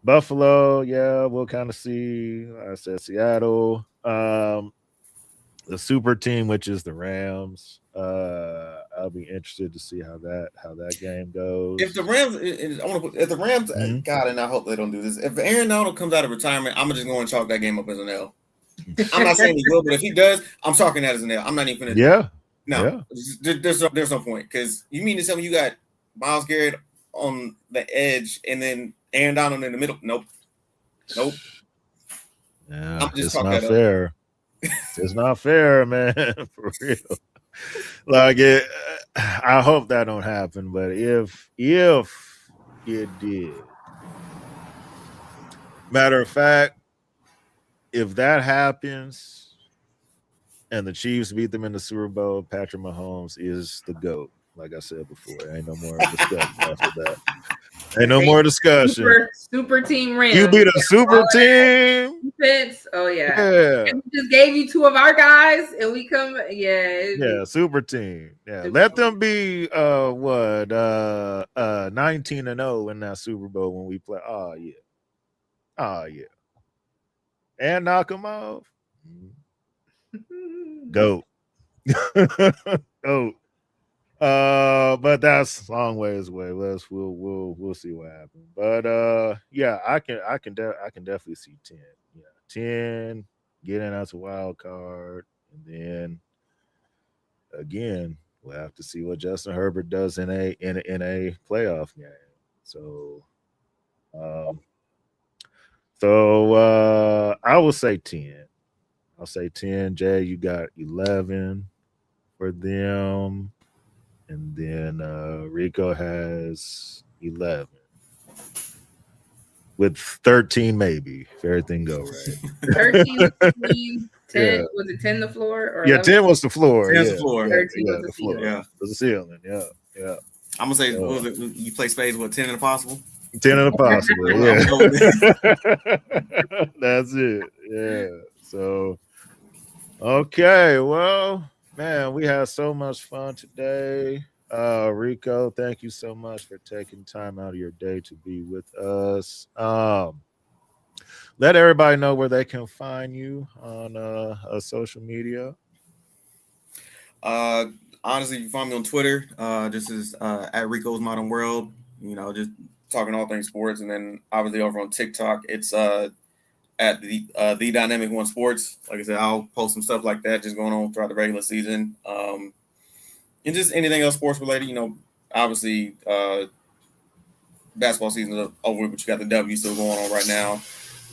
Buffalo, yeah, we'll kind of see. I said Seattle. The super team, which is the Rams. I'll be interested to see how that game goes. If the Rams, God, and I hope they don't do this. If Aaron Donald comes out of retirement, I'm just going to chalk that game up as an L. I'm not saying he will, but if he does, I'm chalking that as an L. I'm not even going to. Yeah. No. Yeah. There's no point, because you mean to tell me you got Myles Garrett on the edge and then Aaron Donald in the middle? Nope. Yeah, I'm just it's not fair. It's not fair, man. For real. Like I hope that don't happen, but if it did, matter of fact, if that happens and the Chiefs beat them in the Super Bowl, Patrick Mahomes is the GOAT. Like I said before, ain't no more discussion after that. Ain't no more discussion. Super team Rams. You beat a super team. Defense. Oh yeah. And we just gave you 2 of our guys, and we come. Yeah. Super team. Yeah. Let them be 19-0 in that Super Bowl when we play. Oh yeah. And knock them off. GOAT. Oh, but that's a long ways away. We'll see what happens. But yeah, I can definitely see 10. Yeah, 10 getting as a wild card, and then again we'll have to see what Justin Herbert does in a playoff game. So, um, I will say 10. I'll say 10. Jay, you got 11 for them. And then Rico has 11 with 13 maybe if everything go right. 13 the queen, 10 Yeah. was it 10 the floor or Yeah, 11? 10 was the floor. 10's Yeah, the floor. 13 was the the floor. ceiling. Yeah. It was the ceiling. Yeah. I'm gonna say, So- what was it? You play spades with 10 in the possible? 10 of the possible. Yeah. That's it. Yeah. So, okay. Well, man, we had so much fun today. Rico, thank you so much for taking time out of your day to be with us. Let everybody know where they can find you on social media. Honestly, you can find me on Twitter. Just as at Rico's Modern World. Just talking all things sports, and then obviously over on TikTok, it's at the Dynamic One Sports. Like I said, I'll post some stuff like that just going on throughout the regular season, and just anything else sports related. Obviously, basketball season is over, but you got the W still going on right now,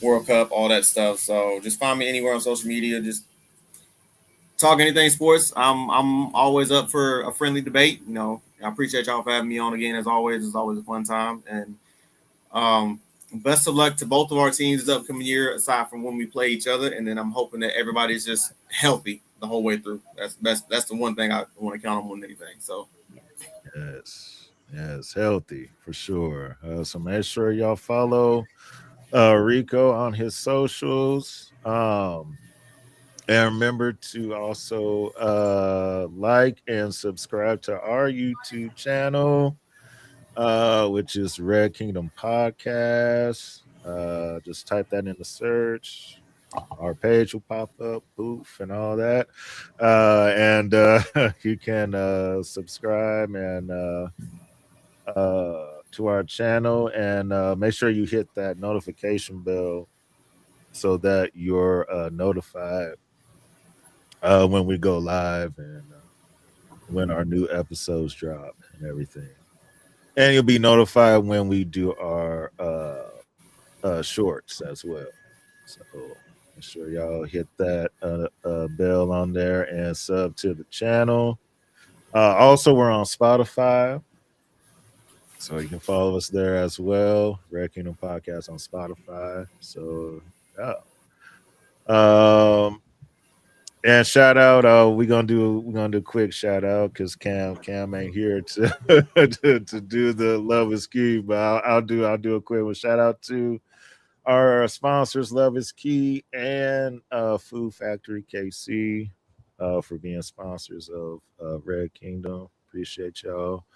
World Cup, all that stuff. So just find me anywhere on social media. Just talk anything sports. I'm always up for a friendly debate. I appreciate y'all for having me on again. As always, it's always a fun time. And best of luck to both of our teams this upcoming year, aside from when we play each other. And then I'm hoping that everybody's just healthy the whole way through. That's the one thing I want to count on more than anything. So Yes, healthy for sure. So make sure y'all follow Rico on his socials. And remember to also like and subscribe to our YouTube channel, which is Red Kingdom Podcast. Just type that in the search. Our page will pop up, poof, and all that. And you can subscribe and to our channel, and make sure you hit that notification bell so that you're notified when we go live and when our new episodes drop and everything. And you'll be notified when we do our shorts as well. So make sure y'all hit that bell on there and sub to the channel. Also, we're on Spotify, so you can follow us there as well. Red Kingdom Podcast on Spotify. So yeah. And shout out, we're gonna do a quick shout out because Cam ain't here to to do the Love is Key, but I'll do a quick one. Shout out to our sponsors, Love is Key and Food Factory KC, for being sponsors of Red Kingdom. Appreciate y'all.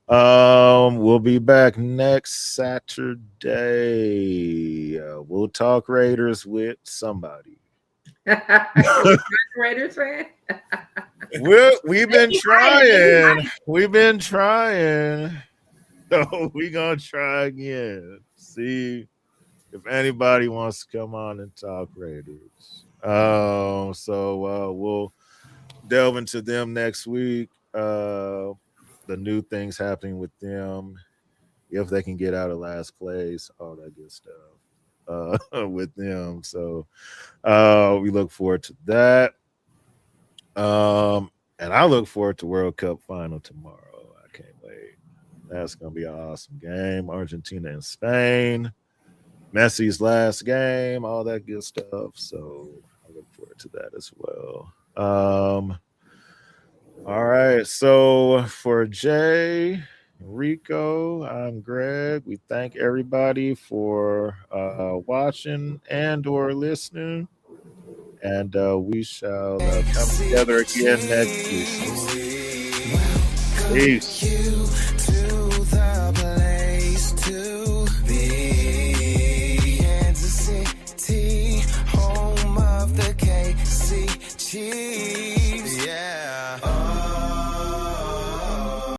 We'll be back next Saturday. We'll talk Raiders with somebody. Raiders fan? We've been trying. We've been trying. So we're gonna try again. See if anybody wants to come on and talk Raiders. So we'll delve into them next week. The new things happening with them, if they can get out of last place, all that good stuff with them. So we look forward to that. And I look forward to World Cup final tomorrow. I can't wait. That's gonna be an awesome game. Argentina and Spain. Messi's last game, all that good stuff. So I look forward to that as well. All right. So for Jay, Rico, I'm Greg. We thank everybody for watching and or listening. And we shall come together again next week. Peace.